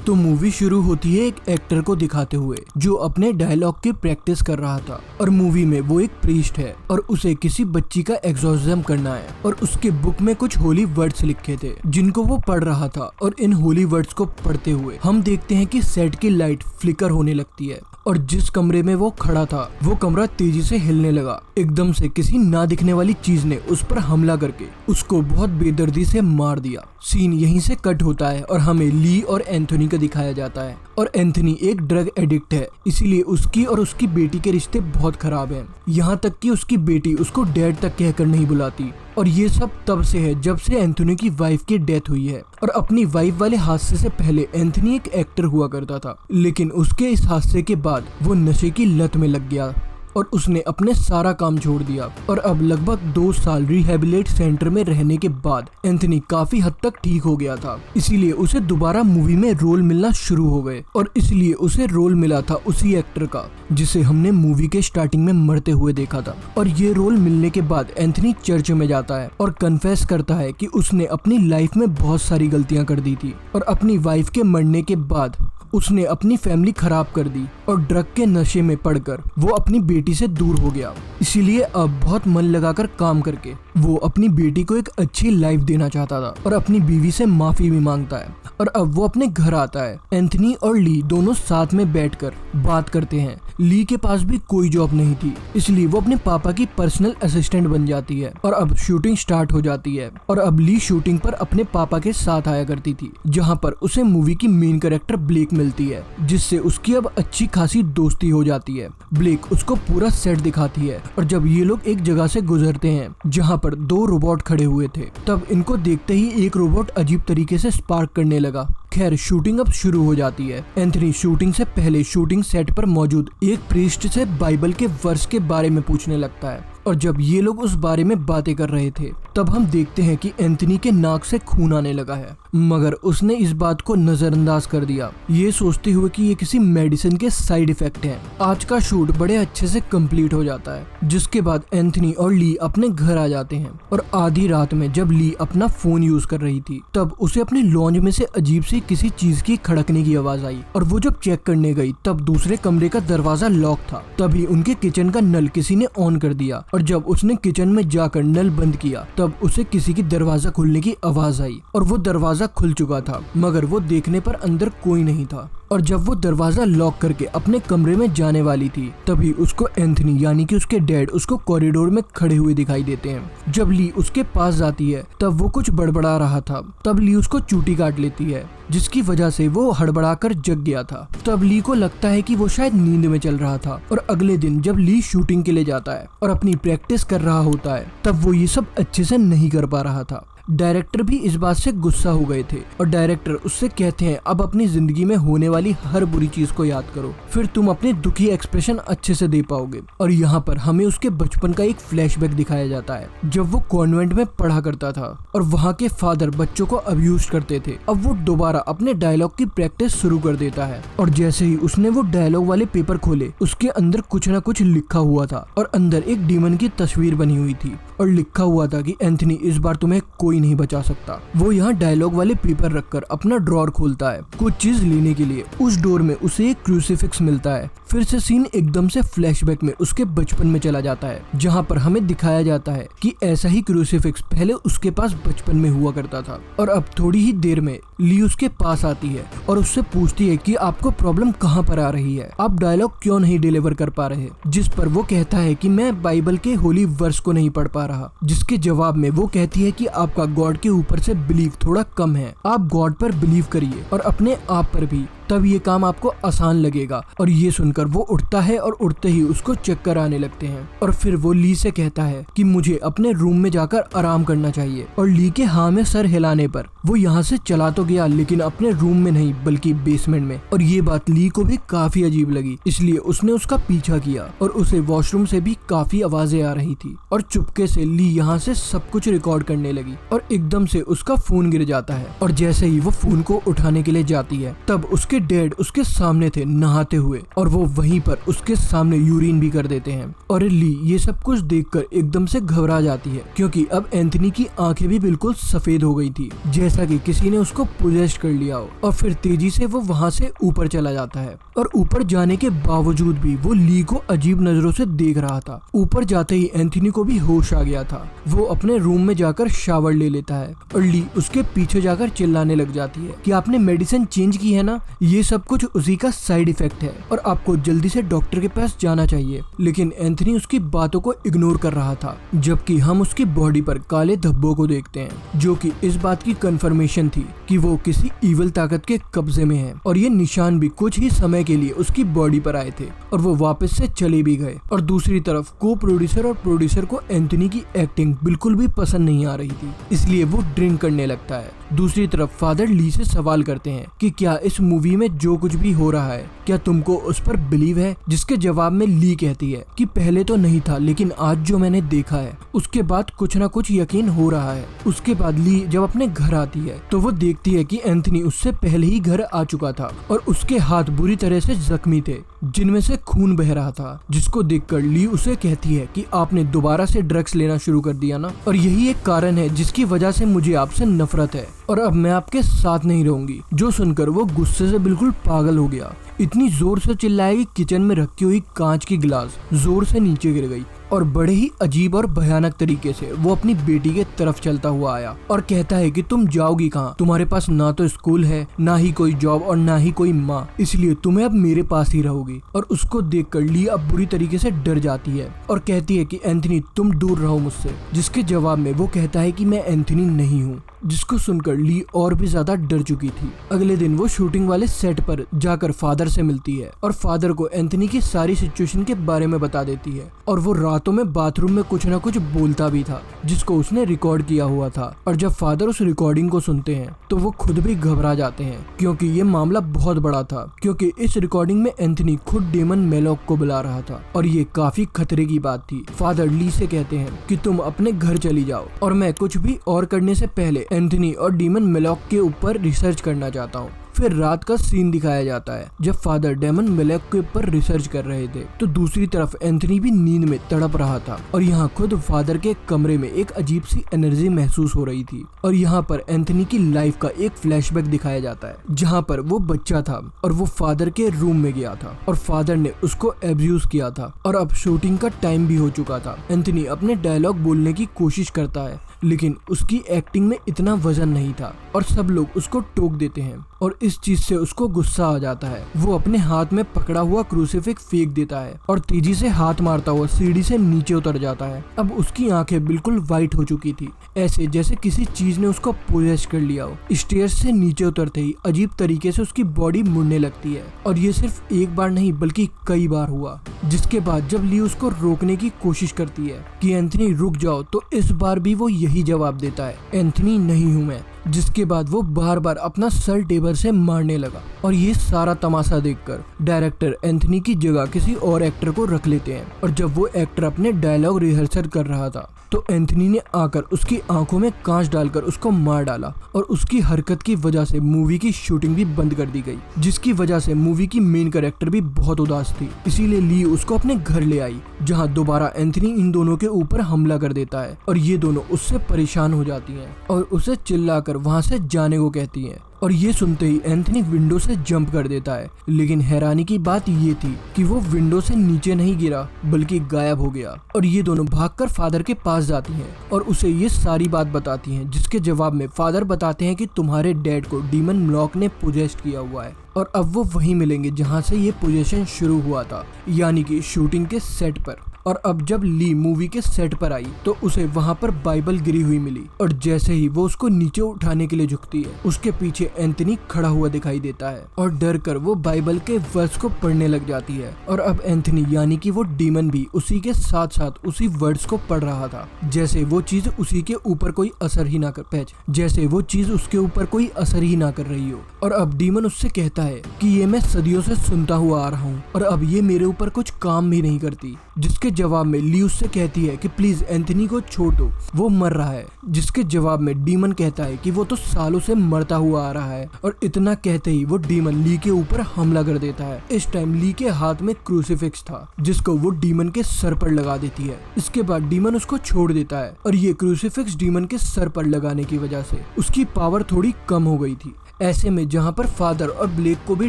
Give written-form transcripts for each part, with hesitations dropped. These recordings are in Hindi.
तो मूवी शुरू होती है एक एक्टर को दिखाते हुए जो अपने डायलॉग की प्रैक्टिस कर रहा था। और मूवी में वो एक प्रीस्ट है और उसे किसी बच्ची का एग्जॉर्सिज्म करना है और उसके बुक में कुछ होली वर्ड्स लिखे थे जिनको वो पढ़ रहा था। और इन होली वर्ड्स को पढ़ते हुए हम देखते हैं कि सेट की लाइट फ्लिकर होने लगती है और जिस कमरे में वो खड़ा था वो कमरा तेजी से हिलने लगा। एकदम से किसी ना दिखने वाली चीज ने उस पर हमला करके उसको बहुत बेदर्दी से मार दिया। सीन यहीं से कट होता है और हमें ली और एंथोनी का दिखाया जाता है। और एंथोनी एक ड्रग एडिक्ट है, इसीलिए उसकी और उसकी बेटी के रिश्ते बहुत खराब हैं। यहाँ तक कि उसकी बेटी उसको डैड तक कहकर नहीं बुलाती। और ये सब तब से है जब से एंथोनी की वाइफ की डेथ हुई है। और अपनी वाइफ वाले हादसे से पहले एंथोनी एक एक्टर हुआ करता था, लेकिन उसके इस हादसे के बाद वो नशे की लत में लग गया और उसने अपने सारा काम छोड़ दिया। और अब लगभग 2 साल रिहैबिलिट सेंटर में रहने के बाद एंथोनी काफी हद तक ठीक हो गया था, इसीलिए उसे दोबारा मूवी में रोल मिलना शुरू हो गए। और इसलिए उसे रोल मिला था उसी एक्टर का जिसे हमने मूवी के स्टार्टिंग में मरते हुए देखा था। और ये रोल मिलने के बाद एंथोनी चर्च में जाता है और कन्फेस करता है कि उसने अपनी लाइफ में बहुत सारी गलतियां कर दी थी और अपनी वाइफ के मरने के बाद उसने अपनी फैमिली खराब कर दी और ड्रग के नशे में पड़कर वो अपनी बेटी से दूर हो गया। इसीलिए अब बहुत मन लगाकर काम करके वो अपनी बेटी को एक अच्छी लाइफ देना चाहता था और अपनी बीवी से माफी भी मांगता है। और अब वो अपने घर आता है। एंथोनी और ली दोनों साथ में बैठकर बात करते हैं। ली के पास भी कोई जॉब नहीं थी, इसलिए वो अपने पापा की पर्सनल असिस्टेंट बन जाती है। और अब शूटिंग स्टार्ट हो जाती है और अब ली शूटिंग पर अपने पापा के साथ आया करती थी, जहाँ पर उसे मूवी की मेन कैरेक्टर ब्लेक मिलती है, जिससे उसकी अब अच्छी खासी दोस्ती हो जाती है। ब्लेक उसको पूरा सेट दिखाती है और जब ये लोग एक जगह से गुजरते हैं जहाँ पर 2 रोबोट खड़े हुए थे, तब इनको देखते ही एक रोबोट अजीब तरीके से स्पार्क करने लगा। खैर शूटिंग अब शुरू हो जाती है। एंथोनी शूटिंग से पहले शूटिंग सेट पर मौजूद एक प्रीस्ट से बाइबल के वर्स के बारे में पूछने लगता है। और जब ये लोग उस बारे में बातें कर रहे थे तब हम देखते हैं कि एंथोनी के नाक से खून आने लगा है, मगर उसने इस बात को नजरअंदाज कर दिया, ये सोचते हुए कि ये किसी मेडिसिन के साइड इफेक्ट हैं। आज का शूट बड़े अच्छे से कंप्लीट हो जाता है, जिसके बाद एंथोनी और ली अपने घर आ जाते हैं। और आधी रात में जब ली अपना फोन यूज कर रही थी तब उसे अपने लॉन्ज में से अजीब सी किसी चीज की खड़कने की आवाज आई और वो जब चेक करने गई तब दूसरे कमरे का दरवाजा लॉक था। तभी उनके किचन का नल किसी ने ऑन कर दिया और जब उसने किचन में जाकर नल बंद किया तब उसे किसी की दरवाजा खुलने की आवाज आई और वो दरवाजा खुल चुका था, मगर वो देखने पर अंदर कोई नहीं था। और जब वो दरवाजा लॉक करके अपने कमरे में जाने वाली थी तभी उसको एंथोनी यानी कि उसके डैड उसको कॉरिडोर में खड़े हुए दिखाई देते हैं। जब ली उसके पास जाती है तब वो कुछ बड़बड़ा रहा था। तब ली उसको चूटी काट लेती है, जिसकी वजह से वो हड़बड़ाकर जग गया था। तब ली को लगता है कि वो शायद नींद में चल रहा था। और अगले दिन जब ली शूटिंग के लिए जाता है और अपनी प्रैक्टिस कर रहा होता है तब वो ये सब अच्छे से नहीं कर पा रहा था। डायरेक्टर भी इस बात से गुस्सा हो गए थे और डायरेक्टर उससे कहते हैं अब अपनी जिंदगी में होने वाली हर बुरी चीज को याद करो, फिर तुम अपने दुखी एक्सप्रेशन अच्छे से दे पाओगे। और यहाँ पर हमें उसके बचपन का एक फ्लैशबैक दिखाया जाता है जब वो कॉन्वेंट में पढ़ा करता था और वहाँ के फादर बच्चों को अब्यूज करते थे। अब वो दोबारा अपने डायलॉग की प्रैक्टिस शुरू कर देता है और जैसे ही उसने वो डायलॉग वाले पेपर खोले उसके अंदर कुछ न कुछ लिखा हुआ था और अंदर एक डीमन की तस्वीर बनी हुई थी और लिखा हुआ था कि एंथोनी इस बार तुम्हें कोई नहीं बचा सकता। वो यहाँ डायलॉग वाले पेपर रखकर अपना ड्रॉर खोलता है कुछ चीज लेने के लिए। उस डोर में उसे एक क्रूसीफिक्स मिलता है। फिर से सीन एकदम से फ्लैशबैक में उसके बचपन में चला जाता है, जहाँ पर हमें दिखाया जाता है कि ऐसा ही क्रूसीफिक्स पहले उसके पास बचपन में हुआ करता था। और अब थोड़ी ही देर में ली उसके पास आती है और उससे पूछती है कि आपको प्रॉब्लम कहाँ पर आ रही है, आप डायलॉग क्यों नहीं डिलीवर कर पा रहे। जिस पर वो कहता है कि मैं बाइबल के होली वर्स को नहीं पढ़ पा रहा। जिसके जवाब में वो कहती है कि आपका गॉड के ऊपर से बिलीव थोड़ा कम है, आप गॉड पर बिलीव करिए और अपने आप पर भी, तब ये काम आपको आसान लगेगा। और ये सुनकर वो उठता है और उठते ही उसको चक्कर आने लगते हैं। और फिर वो ली से कहता है कि मुझे अपने रूम में जाकर आराम करना चाहिए। और ली के हाँ में सर हिलाने पर वो यहाँ से चला तो गया, लेकिन अपने रूम में नहीं बल्कि बेसमेंट में। और ये बात ली को भी काफी अजीब लगी, इसलिए उसने उसका पीछा किया और उसे वॉशरूम से भी काफी आवाजें आ रही थी। और चुपके से ली यहाँ से सब कुछ रिकॉर्ड करने लगी और एकदम से उसका फोन गिर जाता है। और जैसे ही वो फोन को उठाने के लिए जाती है तब उसके डैड उसके सामने थे नहाते हुए और वो वहीं पर उसके सामने यूरिन भी कर देते हैं। और ली ये सब कुछ देखकर एकदम से घबरा जाती है क्योंकि अब एंथनी की आंखें भी बिल्कुल सफेद हो गई थी, जैसा कि किसी ने उसको पोजेस्ट कर लिया हो। और फिर तेजी से वो वहाँ से ऊपर चला जाता है और ऊपर जाने के बावजूद भी वो ली को अजीब नजरों से देख रहा था। ऊपर जाते ही एंथनी को भी होश आ गया था। वो अपने रूम में जाकर शावर ले लेता है और ली उसके पीछे जाकर चिल्लाने लग जाती है कि आपने मेडिसिन चेंज की है ना, ये सब कुछ उसी का साइड इफेक्ट है और आपको जल्दी से डॉक्टर के पास जाना चाहिए। लेकिन एंथनी उसकी बातों को इग्नोर कर रहा था, जबकि हम उसकी बॉडी पर काले धब्बों को देखते हैं जो कि इस बात की कंफर्मेशन थी कि वो किसी इविल ताकत के कब्जे में है। और ये निशान भी कुछ ही समय के लिए उसकी बॉडी पर आए थे और वो वापस से चले भी गए। और दूसरी तरफ को प्रोड्यूसर और प्रोड्यूसर को एंथनी की एक्टिंग बिल्कुल भी पसंद नहीं आ रही थी, इसलिए वो ड्रिंक करने लगता है। दूसरी तरफ फादर ली से सवाल करते हैं कि क्या इस मूवी में जो कुछ भी हो रहा है क्या तुमको उस पर बिलीव है, जिसके जवाब में ली कहती है कि पहले तो नहीं था लेकिन आज जो मैंने देखा है उसके बाद कुछ ना कुछ यकीन हो रहा है। उसके बाद ली जब अपने घर आती है तो वो देखती है कि एंथनी उससे पहले ही घर आ चुका था और उसके हाथ बुरी तरह से जख्मी थे जिनमें से खून बह रहा था, जिसको देखकर ली उसे कहती है कि आपने दोबारा से ड्रग्स लेना शुरू कर दिया ना, और यही एक कारण है जिसकी वजह से मुझे आपसे नफरत है और अब मैं आपके साथ नहीं रहूंगी। जो सुनकर वो गुस्से से बिल्कुल पागल हो गया, इतनी जोर से चिल्लाया कि किचन में रखी हुई कांच की गिलास जोर से नीचे गिर गई और बड़े ही अजीब और भयानक तरीके से वो अपनी बेटी के तरफ चलता हुआ आया और कहता है कि तुम जाओगी कहाँ, तुम्हारे पास ना तो स्कूल है, ना ही कोई जॉब और ना ही कोई माँ, इसलिए तुम्हें अब मेरे पास ही रहोगी। और उसको देखकर ली अब बुरी तरीके से डर जाती है और कहती है कि एंथनी तुम दूर रहो मुझसे, जिसके जवाब में वो कहता है कि मैं एंथनी नहीं हूँ, जिसको सुनकर ली और भी ज्यादा डर चुकी थी। अगले दिन वो शूटिंग वाले सेट पर जाकर फादर से मिलती है और फादर को एंथनी की सारी सिचुएशन के बारे में बता देती है और वो रातों में बाथरूम में कुछ ना कुछ बोलता भी था जिसको उसने रिकॉर्ड किया हुआ था। और जब फादर उस रिकॉर्डिंग को सुनते हैं तो वो खुद भी घबरा जाते हैं क्योंकि ये मामला बहुत बड़ा था, क्योंकि इस रिकॉर्डिंग में एंथनी खुद डेमन मेलॉक को बुला रहा था और ये काफी खतरे की बात थी। फादर ली से कहते हैं कि तुम अपने घर चली जाओ और मैं कुछ भी और करने से पहले एंथनी और डेमन मेलॉक के ऊपर रिसर्च करना चाहता हूँ। फिर रात का सीन दिखाया जाता है जब फादर डेमन मेलॉक के ऊपर रिसर्च कर रहे थे तो दूसरी तरफ एंथनी भी नींद में तड़प रहा था और यहाँ खुद फादर के कमरे में एक अजीब सी एनर्जी महसूस हो रही थी। और यहाँ पर एंथनी की लाइफ का एक फ्लैशबैक दिखाया जाता है जहाँ पर वो बच्चा था और वो फादर के रूम में गया था और फादर ने उसको एब्यूज किया था और अब शूटिंग का टाइम भी हो चुका था। एंथनी अपने डायलॉग बोलने की कोशिश करता है लेकिन उसकी एक्टिंग में इतना वजन नहीं था और सब लोग उसको टोक देते हैं और इस चीज से उसको गुस्सा आ जाता है। वो अपने हाथ में पकड़ा हुआ क्रूसीफिक्स फेंक देता है और तेजी से हाथ मारता हुआ सीढ़ी से नीचे उतर जाता है। अब उसकी आंखें बिल्कुल वाइट हो चुकी थी, ऐसे जैसे किसी चीज ने उसको पोजेस कर लिया हो। स्टेयर्स से नीचे उतरते ही अजीब तरीके से उसकी बॉडी मुड़ने लगती है और ये सिर्फ एक बार नहीं बल्कि कई बार हुआ, जिसके बाद जब ली उसको रोकने की कोशिश करती है कि एंथनी रुक जाओ तो इस बार भी वो यही जवाब देता है, एंथनी नहीं हूँ मैं। जिसके बाद वो बार बार अपना सर टेबल से मारने लगा और ये सारा तमाशा देखकर डायरेक्टर एंथनी की जगह किसी और एक्टर को रख लेते हैं। और जब वो एक्टर अपने डायलॉग रिहर्सल कर रहा था तो एंथनी ने आकर उसकी आंखों में कांच डालकर उसको मार डाला और उसकी हरकत की वजह से मूवी की शूटिंग भी बंद कर दी गई, जिसकी वजह से मूवी की मेन कैरेक्टर भी बहुत उदास थी। इसीलिए ली उसको अपने घर ले आई जहां दोबारा एंथनी इन दोनों के ऊपर हमला कर देता है और ये दोनों उससे परेशान हो जाती हैं और उसे चिल्लाकर वहां से जाने को कहती हैं। और ये सुनते ही एंथनी विंडो से जंप कर देता है, लेकिन हैरानी की बात ये थी कि वो विंडो से नीचे नहीं गिरा बल्कि गायब हो गया। और ये दोनों भागकर फादर के पास जाती हैं और उसे ये सारी बात बताती हैं, जिसके जवाब में फादर बताते हैं कि तुम्हारे डैड को डीमन मेलॉक ने पोजेस्ट किया हुआ है और अब वो वहीं मिलेंगे जहां से ये पोजेशन शुरू हुआ था, यानी कि शूटिंग के सेट पर। और अब जब ली मूवी के सेट पर आई तो उसे वहां पर बाइबल गिरी हुई मिली और जैसे ही वो उसको नीचे उठाने के लिए झुकती है उसके पीछे एंथनी खड़ा हुआ दिखाई देता है और डर कर वो बाइबल के वर्ड्स को पढ़ने लग जाती है। और अब एंथनी यानी कि वो डीमन भी उसी के साथ साथ उसी वर्ड्स को पढ़ रहा था, जैसे वो चीज उसी के ऊपर कोई असर ही ना कर जैसे वो चीज उसके ऊपर कोई असर ही ना कर रही हो। और अब डीमन उससे कहता है कि ये मैं सदियों से सुनता हुआ आ रहा हूँ और अब ये मेरे ऊपर कुछ काम भी नहीं करती, जिसके जवाब में ली उससे कहती है कि प्लीज एंथनी को छोड़ दो, वो मर रहा है। जिसके जवाब में डीमन कहता है कि वो तो सालों से मरता हुआ आ रहा है। और इतना कहते ही वो डीमन ली के ऊपर हमला कर देता है। इस टाइम ली के हाथ में क्रूसीफिक्स था जिसको वो डीमन के सर पर लगा देती है। इसके बाद डीमन उसको छोड़ देता है और ये क्रूसीफिक्स डीमन के सर पर लगाने की वजह से उसकी पावर थोड़ी कम हो गई थी। ऐसे में जहाँ पर फादर और ब्लेक को भी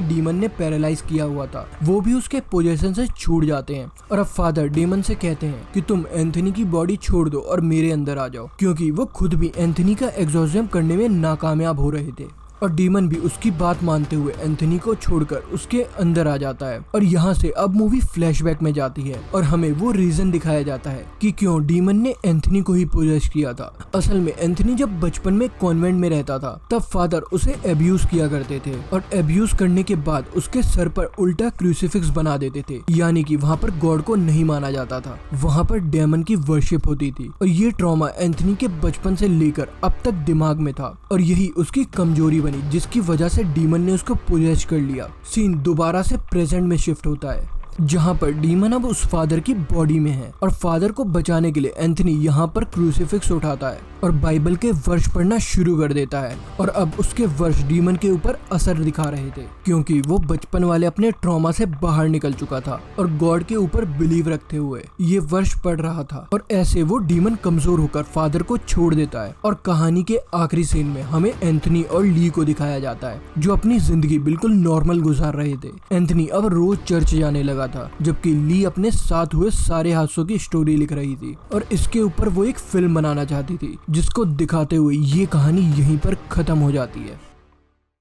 डीमन ने पैरालाइज किया हुआ था, वो भी उसके पोजीशन से छूट जाते हैं। और अब फादर डीमन से कहते हैं कि तुम एंथनी की बॉडी छोड़ दो और मेरे अंदर आ जाओ, क्योंकि वो खुद भी एंथनी का एग्जॉर्सिज्म करने में नाकामयाब हो रहे थे। और डीमन भी उसकी बात मानते हुए एंथनी को छोड़कर उसके अंदर आ जाता है। और यहाँ से अब मूवी फ्लैशबैक में जाती है और हमें वो रीजन दिखाया जाता है कि क्यों डीमन ने एंथनी को ही पोजेस किया था। असल में एंथनी जब बचपन में कॉन्वेंट में रहता था तब फादर उसे एब्यूज किया करते थे और एब्यूज करने के बाद उसके सर पर उल्टा क्रूसीफिक्स बना देते थे, यानी कि वहाँ पर गॉड को नहीं माना जाता था, वहाँ पर डेमन की वर्शिप होती थी। और ये ट्रॉमा एंथनी के बचपन से लेकर अब तक दिमाग में था और यही उसकी कमजोरी बनी, जिसकी वजह से डीमन ने उसको पोजेस कर लिया। सीन दोबारा से प्रेजेंट में शिफ्ट होता है जहाँ पर डीमन अब उस फादर की बॉडी में है और फादर को बचाने के लिए एंथनी यहाँ पर क्रूसीफिक्स उठाता है और बाइबल के वर्ष पढ़ना शुरू कर देता है। और अब उसके वर्ष डीमन के ऊपर असर दिखा रहे थे, क्योंकि वो बचपन वाले अपने ट्रॉमा से बाहर निकल चुका था और गॉड के ऊपर बिलीव रखते हुए ये वर्ष पढ़ रहा था। और ऐसे वो डीमन कमजोर होकर फादर को छोड़ देता है। और कहानी के आखिरी सीन में हमें एंथनी और ली को दिखाया जाता है जो अपनी जिंदगी बिल्कुल नॉर्मल गुजार रहे थे। एंथनी अब रोज चर्च जाने लगा था, जबकि ली अपने साथ हुए सारे हादसों की स्टोरी लिख रही थी और इसके ऊपर वो एक फिल्म बनाना चाहती थी, जिसको दिखाते हुए ये कहानी यहीं पर खत्म हो जाती है।